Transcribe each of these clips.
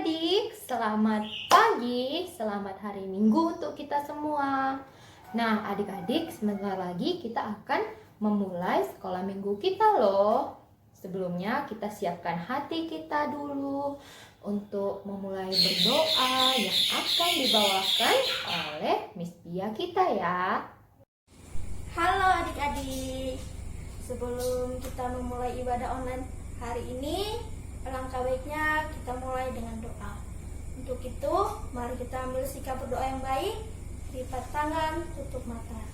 adik-adik, selamat pagi, selamat hari Minggu untuk kita semua. Nah, adik-adik, sebentar lagi kita akan memulai sekolah minggu kita loh. Sebelumnya kita siapkan hati kita dulu untuk memulai berdoa yang akan dibawakan oleh Miss Pia kita ya. Halo adik-adik, sebelum kita memulai ibadah online hari ini, alangkah baiknya kita mulai dengan doa. Untuk itu, mari kita ambil sikap berdoa yang baik, lipat tangan, tutup mata.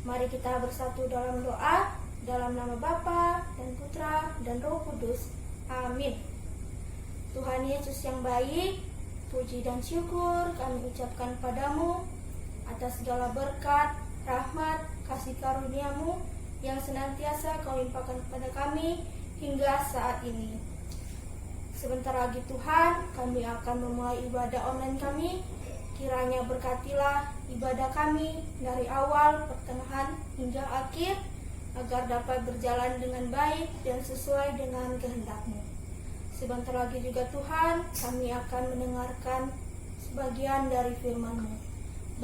Mari kita bersatu dalam doa, dalam nama Bapa dan Putra dan Roh Kudus. Amin. Tuhan Yesus yang baik, puji dan syukur kami ucapkan padamu atas segala berkat, rahmat, kasih karunia-Mu yang senantiasa Kau limpahkan kepada kami hingga saat ini. Sebentar lagi Tuhan, kami akan memulai ibadah online kami. Kiranya berkatilah ibadah kami dari awal, pertengahan, hingga akhir, agar dapat berjalan dengan baik dan sesuai dengan kehendak-Mu. Sebentar lagi juga Tuhan, kami akan mendengarkan sebagian dari firman-Mu.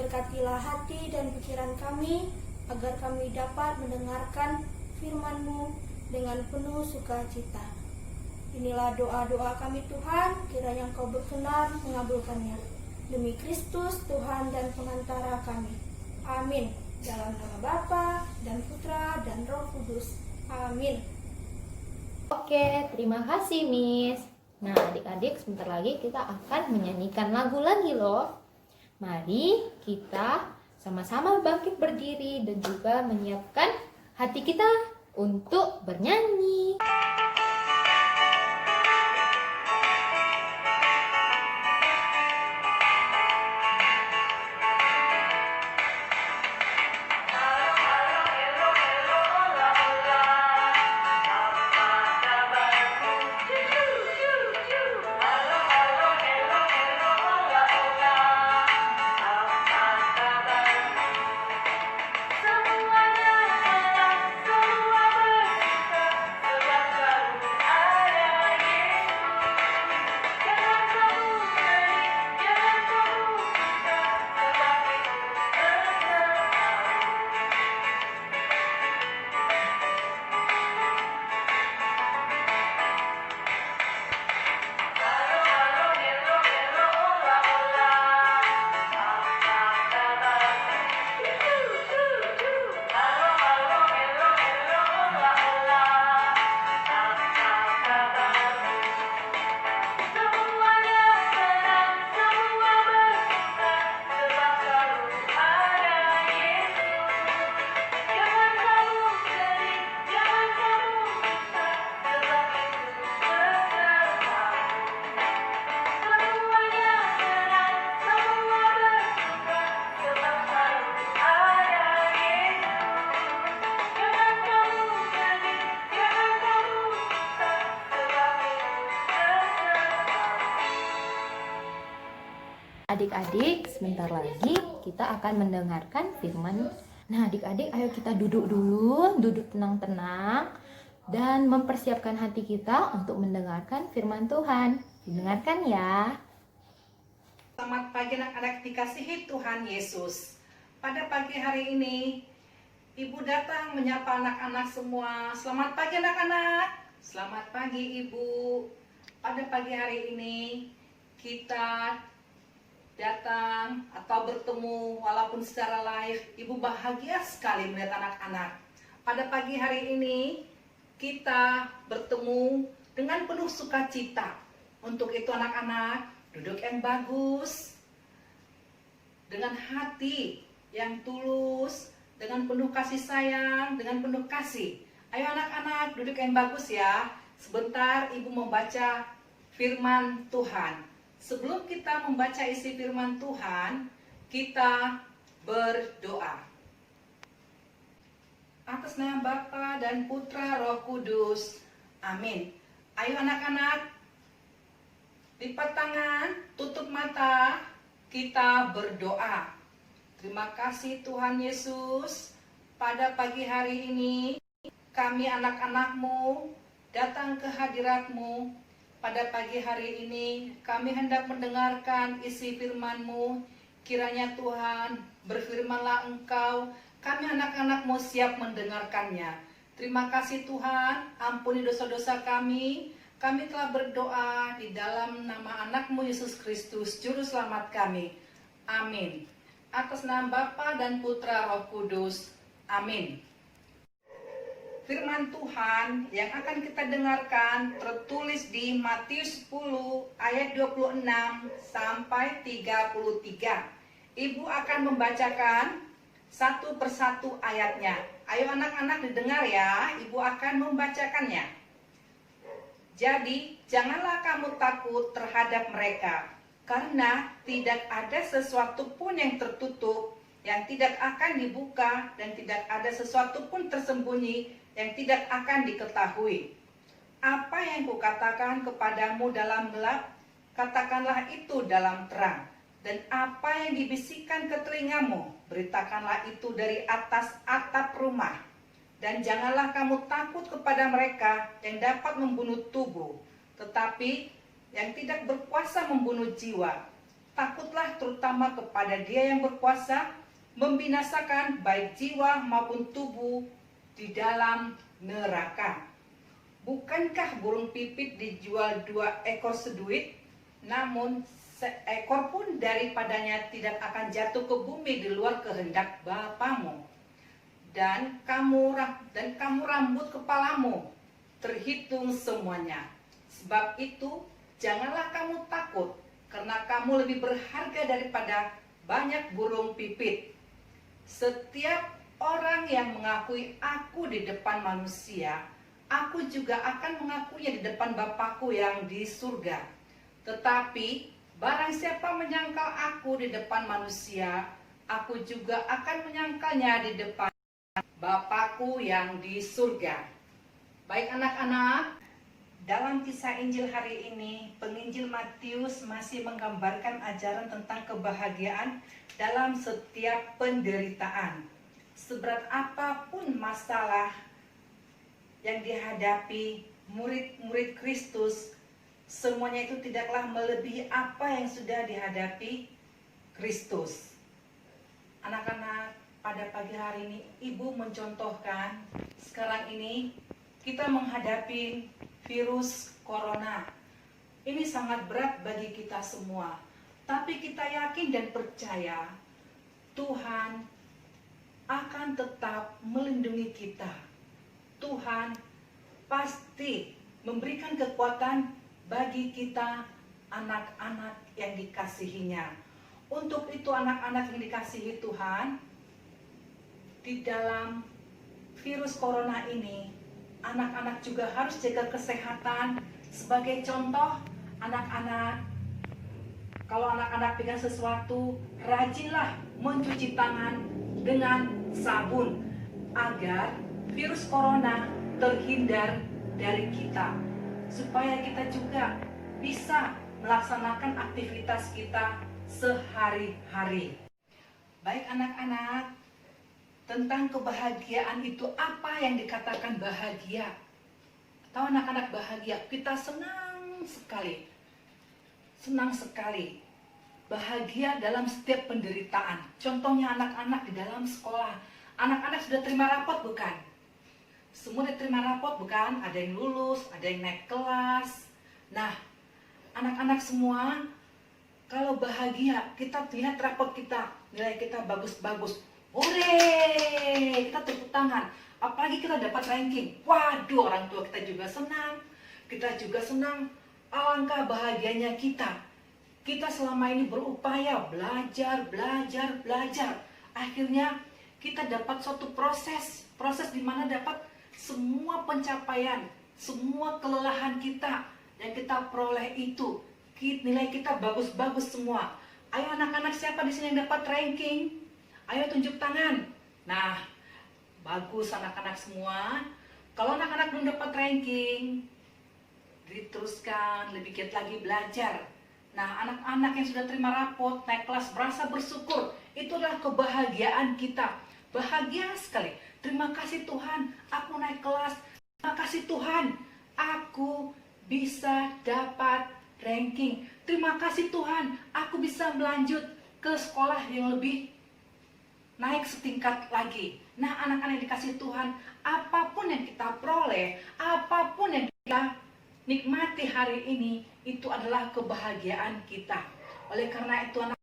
Berkatilah hati dan pikiran kami, agar kami dapat mendengarkan firman-Mu dengan penuh sukacita. Inilah doa-doa kami Tuhan, kiranya Engkau berkenan mengabulkannya. Demi Kristus, Tuhan dan pengantara kami. Amin. Dalam nama Bapa dan Putra dan Roh Kudus. Amin. Oke, terima kasih Miss. Nah, adik-adik, sebentar lagi kita akan menyanyikan lagu lagi loh. Mari kita sama-sama bangkit berdiri dan juga menyiapkan hati kita untuk bernyanyi. Adik-adik, sebentar lagi kita akan mendengarkan firman. Nah, adik-adik, ayo kita duduk dulu, duduk tenang-tenang dan mempersiapkan hati kita untuk mendengarkan firman Tuhan. Didengarkan ya. Selamat pagi anak-anak dikasihi Tuhan Yesus. Pada pagi hari ini, Ibu datang menyapa anak-anak semua. Selamat pagi anak-anak. Selamat pagi Ibu. Pada pagi hari ini, kita datang atau bertemu walaupun secara live. Ibu bahagia sekali melihat anak-anak. Pada pagi hari ini kita bertemu dengan penuh sukacita. Untuk itu anak-anak, duduk yang bagus, dengan hati yang tulus, dengan penuh kasih sayang, dengan penuh kasih. Ayo anak-anak, duduk yang bagus ya. Sebentar Ibu membaca firman Tuhan. Sebelum kita membaca isi firman Tuhan, kita berdoa. Atas nama Bapa dan Putra Roh Kudus. Amin. Ayo anak-anak, lipat tangan, tutup mata, kita berdoa. Terima kasih Tuhan Yesus. Pada pagi hari ini, kami anak-anak-Mu datang ke hadirat-Mu. pada pagi hari ini kami hendak mendengarkan isi firman-Mu. Kiranya Tuhan, berfirmanlah Engkau, kami anak-anak-Mu siap mendengarkannya. Terima kasih Tuhan, ampuni dosa-dosa kami. Kami telah berdoa di dalam nama anak-Mu Yesus Kristus, Juru Selamat kami. Amin. Atas nama Bapa dan Putra Roh Kudus. Amin. Firman Tuhan yang akan kita dengarkan tertulis di Matius 10 ayat 26 sampai 33. Ibu akan membacakan satu persatu ayatnya. Ayo anak-anak didengar ya, Ibu akan membacakannya. Jadi, janganlah kamu takut terhadap mereka, karena tidak ada sesuatu pun yang tertutup, yang tidak akan dibuka, dan tidak ada sesuatu pun tersembunyi, yang tidak akan diketahui. Apa yang kukatakan kepadamu dalam gelap, katakanlah itu dalam terang. Dan apa yang dibisikkan ke telingamu, beritakanlah itu dari atas atap rumah. Dan janganlah kamu takut kepada mereka yang dapat membunuh tubuh, tetapi yang tidak berkuasa membunuh jiwa. Takutlah terutama kepada Dia yang berkuasa membinasakan baik jiwa maupun tubuh di dalam neraka. Bukankah burung pipit dijual 2 ekor seduit, namun seekor pun daripadanya tidak akan jatuh ke bumi di luar kehendak Bapamu. Dan kamu rambut kepalamu terhitung semuanya. Sebab itu janganlah kamu takut, karena kamu lebih berharga daripada banyak burung pipit. Setiap orang yang mengakui aku di depan manusia, aku juga akan mengakuinya di depan Bapakku yang di surga. Tetapi barang siapa menyangkal aku di depan manusia, aku juga akan menyangkalnya di depan Bapakku yang di surga. Baik anak-anak, dalam kisah Injil hari ini, penginjil Matius masih menggambarkan ajaran tentang kebahagiaan dalam setiap penderitaan. Seberat apapun masalah yang dihadapi murid-murid Kristus, semuanya itu tidaklah melebihi apa yang sudah dihadapi Kristus. Anak-anak, pada pagi hari ini Ibu mencontohkan, sekarang ini kita menghadapi virus corona. Ini sangat berat bagi kita semua, tapi kita yakin dan percaya Tuhan akan tetap melindungi kita. Tuhan pasti memberikan kekuatan bagi kita, anak-anak yang dikasihinya. Untuk itu anak-anak yang dikasihi Tuhan, di dalam virus corona ini, anak-anak juga harus jaga kesehatan. Sebagai contoh, anak-anak, kalau anak-anak pegang sesuatu, rajinlah mencuci tangan dengan sabun agar virus corona terhindar dari kita, supaya kita juga bisa melaksanakan aktivitas kita sehari-hari. Baik anak-anak, tentang kebahagiaan itu, apa yang dikatakan bahagia? Tahu anak-anak bahagia? Kita senang sekali. Senang sekali. Bahagia dalam setiap penderitaan. Contohnya anak-anak di dalam sekolah. Anak-anak sudah terima rapot bukan? Semua sudah terima rapot bukan? Ada yang lulus, ada yang naik kelas. Nah, anak-anak semua, kalau bahagia, kita lihat rapot kita, nilai kita bagus-bagus. Hore, kita tepuk tangan. Apalagi kita dapat ranking. Waduh, orang tua kita juga senang. Kita juga senang. Alangkah bahagianya kita. Kita selama ini berupaya belajar. Akhirnya kita dapat suatu proses di mana dapat semua pencapaian, semua kelelahan kita yang kita peroleh itu. Nilai kita bagus-bagus semua. Ayo anak-anak, siapa di sini yang dapat ranking? Ayo tunjuk tangan. Nah, bagus anak-anak semua. Kalau anak-anak belum dapat ranking, diteruskan lebih giat lagi belajar. Nah, anak-anak yang sudah terima rapot, naik kelas, merasa bersyukur. Itu adalah kebahagiaan kita. Bahagia sekali. Terima kasih Tuhan, aku naik kelas. Terima kasih Tuhan, aku bisa dapat ranking. Terima kasih Tuhan, aku bisa melanjut ke sekolah yang lebih naik setingkat lagi. Nah, anak-anak yang dikasih Tuhan, apapun yang kita peroleh, apapun yang kita nikmati hari ini, itu adalah kebahagiaan kita. Oleh karena itu, anak,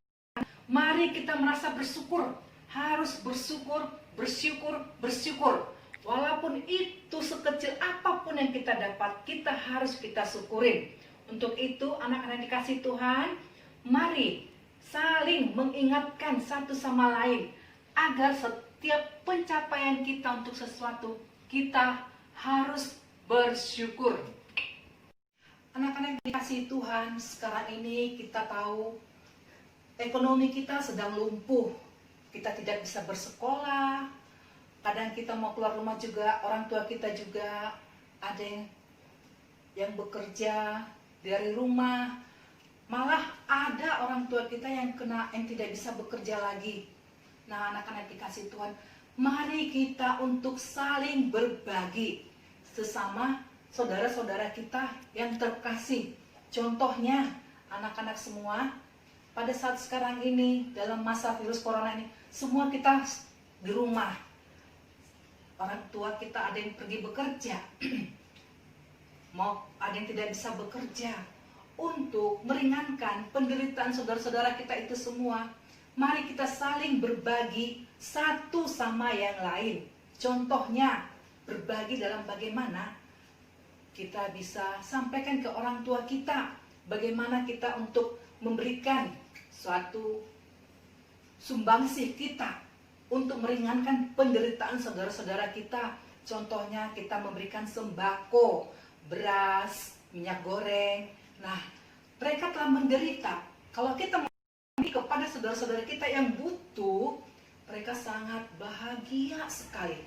mari kita merasa bersyukur, harus bersyukur, bersyukur, bersyukur. Walaupun itu sekecil apapun yang kita dapat, kita harus kita syukurin. Untuk itu, anak-anak yang dikasih Tuhan, mari saling mengingatkan satu sama lain, agar setiap pencapaian kita untuk sesuatu, kita harus bersyukur. Anak-anak yang dikasih Tuhan, sekarang ini kita tahu ekonomi kita sedang lumpuh. Kita tidak bisa bersekolah. Kadang kita mau keluar rumah juga, orang tua kita juga ada yang bekerja dari rumah. Malah ada orang tua kita yang tidak bisa bekerja lagi. Nah, anak-anak dikasih Tuhan, mari kita untuk saling berbagi sesama saudara-saudara kita yang terkasih. Contohnya, anak-anak semua, pada saat sekarang ini, dalam masa virus corona ini, semua kita di rumah. Orang tua kita ada yang pergi bekerja, ada yang tidak bisa bekerja. Untuk meringankan penderitaan saudara-saudara kita itu semua, mari kita saling berbagi satu sama yang lain. Contohnya, berbagi dalam bagaimana kita bisa sampaikan ke orang tua kita, bagaimana kita untuk memberikan suatu sumbangsih kita untuk meringankan penderitaan saudara-saudara kita. Contohnya kita memberikan sembako, beras, minyak goreng. Nah, mereka telah menderita. Kalau kita kepada saudara-saudara kita yang butuh, mereka sangat bahagia sekali.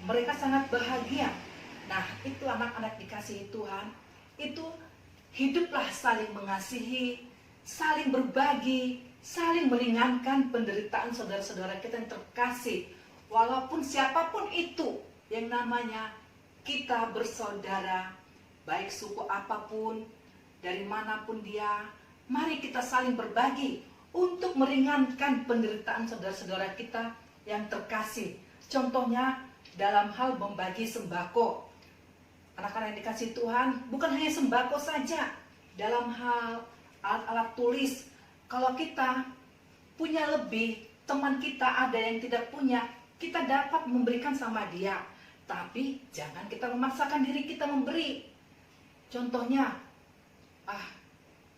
Mereka sangat bahagia. Nah, itu anak-anak dikasihi Tuhan. Itu hiduplah saling mengasihi, saling berbagi, saling meringankan penderitaan saudara-saudara kita yang terkasih. Walaupun siapapun itu yang namanya kita bersaudara, baik suku apapun, dari manapun dia, mari kita saling berbagi untuk meringankan penderitaan saudara-saudara kita yang terkasih. Contohnya dalam hal membagi sembako. Anak-anak yang dikasih Tuhan, bukan hanya sembako saja, dalam hal alat-alat tulis. Kalau kita punya lebih, teman kita ada yang tidak punya, kita dapat memberikan sama dia. Tapi jangan kita memaksakan diri kita memberi. Contohnya,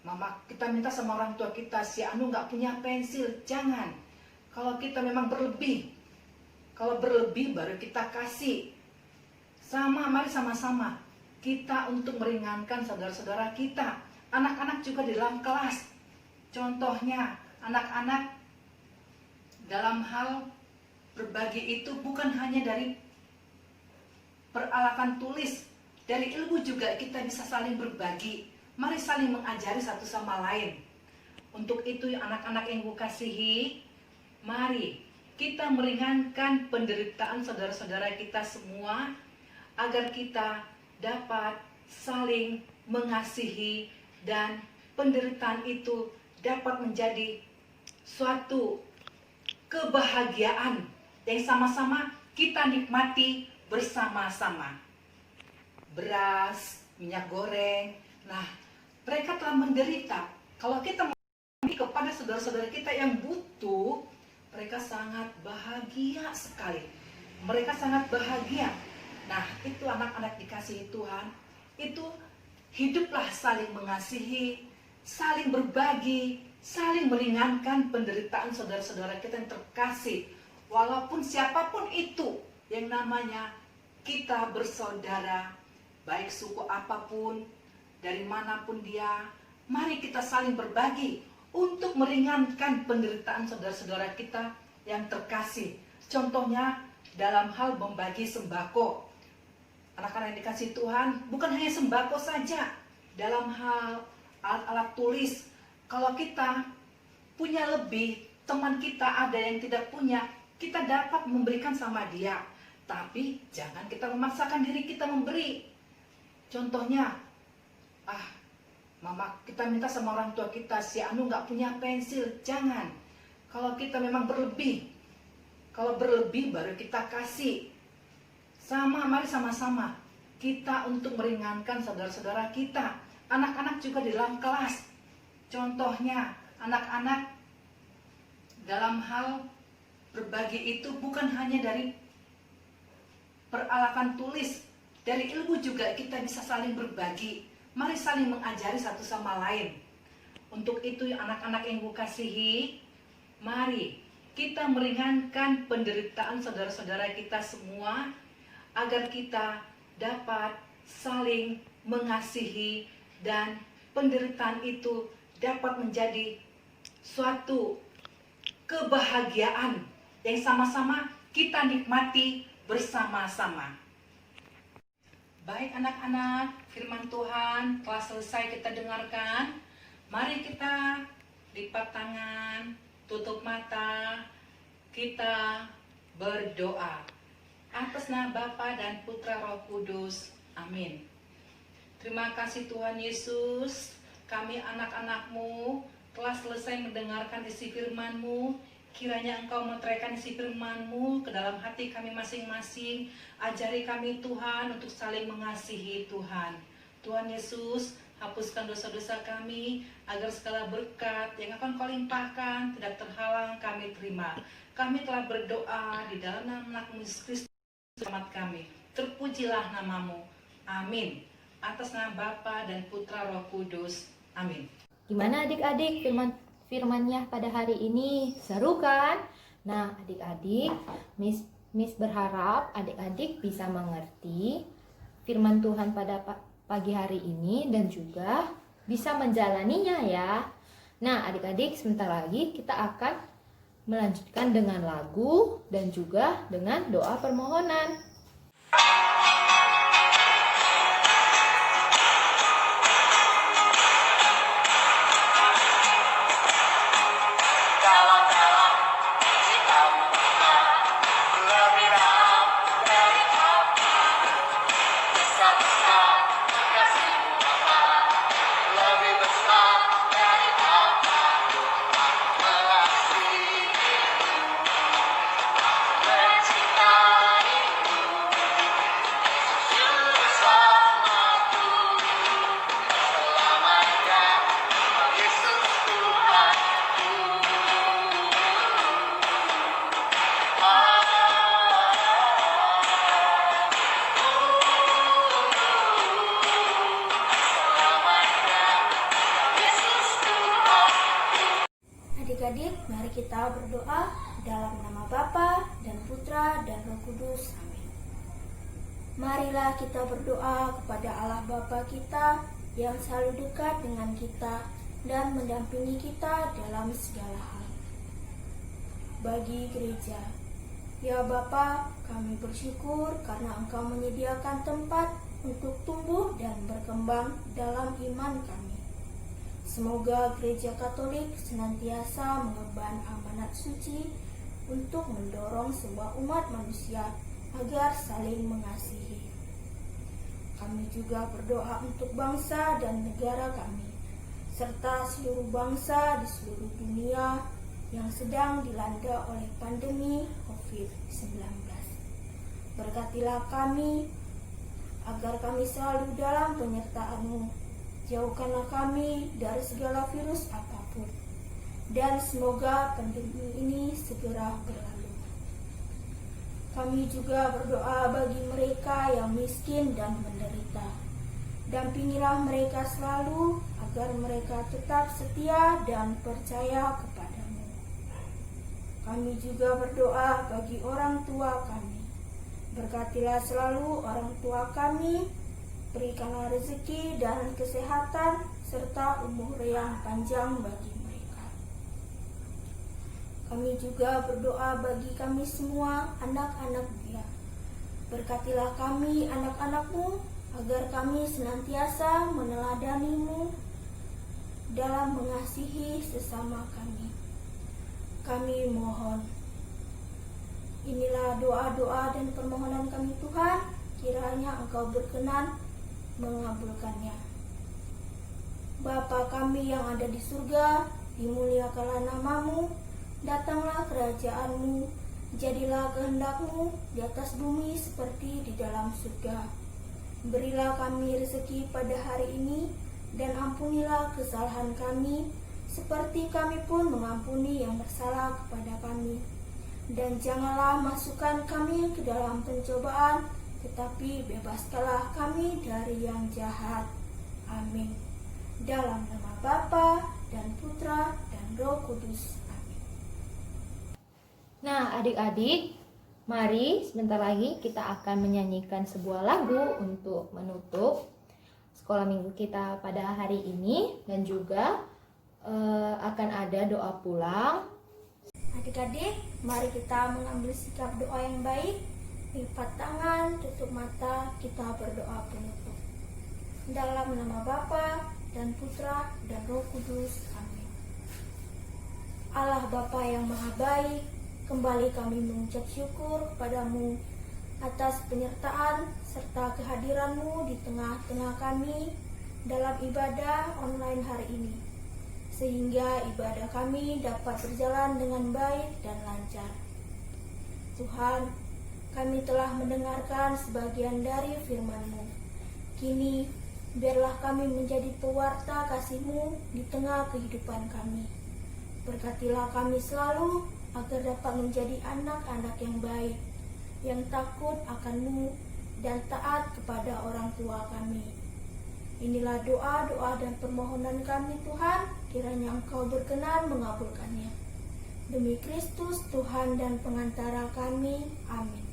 mama kita minta sama orang tua kita, si Anu nggak punya pensil. Jangan. Kalau kita memang berlebih, kalau berlebih baru kita kasih. Mari sama-sama kita untuk meringankan saudara-saudara kita. Anak-anak juga di dalam kelas. Contohnya, anak-anak dalam hal berbagi itu bukan hanya dari peralatan tulis, dari ilmu juga kita bisa saling berbagi. Mari saling mengajari satu sama lain. Untuk itu anak-anak yang kukasihi, mari kita meringankan penderitaan saudara-saudara kita semua, agar kita dapat saling mengasihi dan penderitaan itu dapat menjadi suatu kebahagiaan yang sama-sama kita nikmati bersama-sama. Beras, minyak goreng. Nah, mereka telah menderita. Kalau kita memberi kepada saudara-saudara kita yang butuh, mereka sangat bahagia sekali. Mereka sangat bahagia. Nah, itu anak-anak dikasihi Tuhan. Itu hiduplah saling mengasihi, saling berbagi, saling meringankan penderitaan saudara-saudara kita yang terkasih. Walaupun siapapun itu yang namanya kita bersaudara, baik suku apapun, dari manapun dia, mari kita saling berbagi untuk meringankan penderitaan saudara-saudara kita yang terkasih. Contohnya dalam hal membagi sembako. Anak-anak yang dikasih Tuhan, bukan hanya sembako saja, dalam hal alat-alat tulis. Kalau kita punya lebih, teman kita ada yang tidak punya, kita dapat memberikan sama dia. Tapi jangan kita memaksakan diri kita memberi. Contohnya, Mama, kita minta sama orang tua kita, si Anu nggak punya pensil. Jangan. Kalau kita memang berlebih, kalau berlebih baru kita kasih. Mari sama-sama kita untuk meringankan saudara-saudara kita. Anak-anak juga di dalam kelas. Contohnya, anak-anak dalam hal berbagi itu bukan hanya dari peralatan tulis, dari ilmu juga kita bisa saling berbagi. Mari saling mengajari satu sama lain. Untuk itu anak-anak yang Ibu kasihi, mari kita meringankan penderitaan saudara-saudara kita semua agar kita dapat saling mengasihi dan penderitaan itu dapat menjadi suatu kebahagiaan yang sama-sama kita nikmati bersama-sama. Baik anak-anak, firman Tuhan telah selesai kita dengarkan. Mari kita lipat tangan, tutup mata, kita berdoa. Atas nama Bapa dan Putra Roh Kudus. Amin. Terima kasih Tuhan Yesus, kami anak-anak-Mu telah selesai mendengarkan isi firman-Mu. Kiranya Engkau meteraikan isi firman-Mu ke dalam hati kami masing-masing. Ajari kami Tuhan untuk saling mengasihi Tuhan. Tuhan Yesus, hapuskan dosa-dosa kami agar segala berkat yang akan Kau limpahkan tidak terhalang kami terima. Kami telah berdoa di dalam nama Anak Yesus Kristus selamat kami. Terpujilah nama-Mu. Amin. Atas nama Bapa dan Putra Roh Kudus. Amin. Gimana adik-adik firmannya pada hari ini? Seru kan? Nah adik-adik, Miss berharap adik-adik bisa mengerti firman Tuhan pada pagi hari ini dan juga bisa menjalaninya ya. Nah adik-adik, sebentar lagi kita akan melanjutkan dengan lagu dan juga dengan doa permohonan. Adik-adik, mari kita berdoa dalam nama Bapa dan Putra dan Roh Kudus. Amin. Marilah kita berdoa kepada Allah Bapa kita yang selalu dekat dengan kita dan mendampingi kita dalam segala hal. Bagi gereja, ya Bapa, kami bersyukur karena Engkau menyediakan tempat untuk tumbuh dan berkembang dalam iman kami. Semoga Gereja Katolik senantiasa mengemban amanat suci untuk mendorong semua umat manusia agar saling mengasihi. Kami juga berdoa untuk bangsa dan negara kami, serta seluruh bangsa di seluruh dunia yang sedang dilanda oleh pandemi COVID-19. Berkatilah kami agar kami selalu dalam penyertaan-Mu. Jauhkanlah kami dari segala virus apapun, dan semoga pandemi ini segera berlalu. Kami juga berdoa bagi mereka yang miskin dan menderita. Dampingilah mereka selalu agar mereka tetap setia dan percaya kepadamu. Kami juga berdoa bagi orang tua kami. Berkatilah selalu orang tua kami. Berikanlah rezeki dan kesehatan serta umur yang panjang bagi mereka. Kami juga berdoa bagi kami semua anak-anak Dia. Berkatilah kami anak-anak-Mu agar kami senantiasa meneladani-Mu dalam mengasihi sesama kami. Kami mohon. Inilah doa-doa dan permohonan kami Tuhan, kiranya Engkau berkenan mengabulkannya. Bapa kami yang ada di surga, dimuliakanlah namamu, datanglah kerajaanmu, jadilah kehendakmu di atas bumi seperti di dalam surga. Berilah kami rezeki pada hari ini, dan ampunilah kesalahan kami, seperti kami pun mengampuni yang bersalah kepada kami. Dan janganlah masukkan kami ke dalam pencobaan, tetapi bebaskanlah kami dari yang jahat. Amin. Dalam nama Bapa dan Putra dan Roh Kudus. Amin. Nah, adik-adik, mari sebentar lagi kita akan menyanyikan sebuah lagu untuk menutup sekolah minggu kita pada hari ini, dan juga akan ada doa pulang. Adik-adik, mari kita mengambil sikap doa yang baik. Lipat tangan, tutup mata, kita berdoa penutup. Dalam nama Bapa dan Putra dan Roh Kudus. Amin. Allah Bapa yang Maha Baik, kembali kami mengucap syukur kepadamu atas penyertaan serta kehadiranmu di tengah-tengah kami dalam ibadah online hari ini, sehingga ibadah kami dapat berjalan dengan baik dan lancar. Tuhan, kami telah mendengarkan sebagian dari firman-Mu. Kini, biarlah kami menjadi pewarta kasih-Mu di tengah kehidupan kami. Berkatilah kami selalu agar dapat menjadi anak-anak yang baik, yang takut akan-Mu dan taat kepada orang tua kami. Inilah doa-doa dan permohonan kami Tuhan, kiranya Engkau berkenan mengabulkannya. Demi Kristus Tuhan dan pengantara kami. Amin.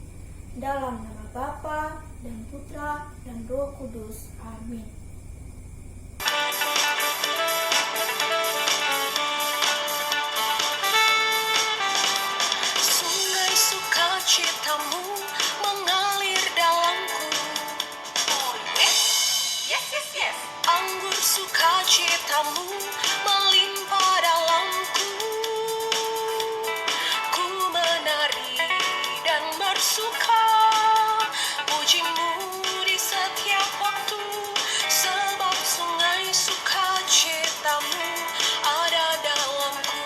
Dalam nama Bapa dan Putra dan Roh Kudus. Amin. Sungai sukacitamu mengalir dalamku. Oh yes. Anggur sukacitamu melimpah dalamku. Ku menari dan bersuka, pujimu di setiap waktu, sebab sungai sukacitamu ada dalamku.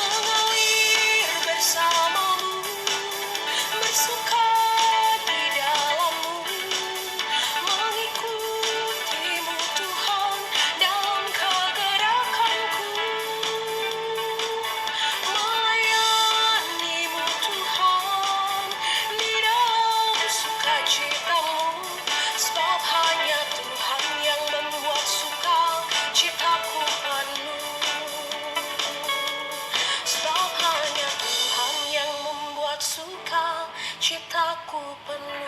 Mengalir bersamamu, bersuka di dalammu, mengikutimu Tuhan dalam kegerakanku, melayanimu Tuhan di dalam sukacitamu, sebab hanya Tuhan yang membuat suka citaku penuh. Sebab hanya Tuhan yang membuat suka citaku penuh.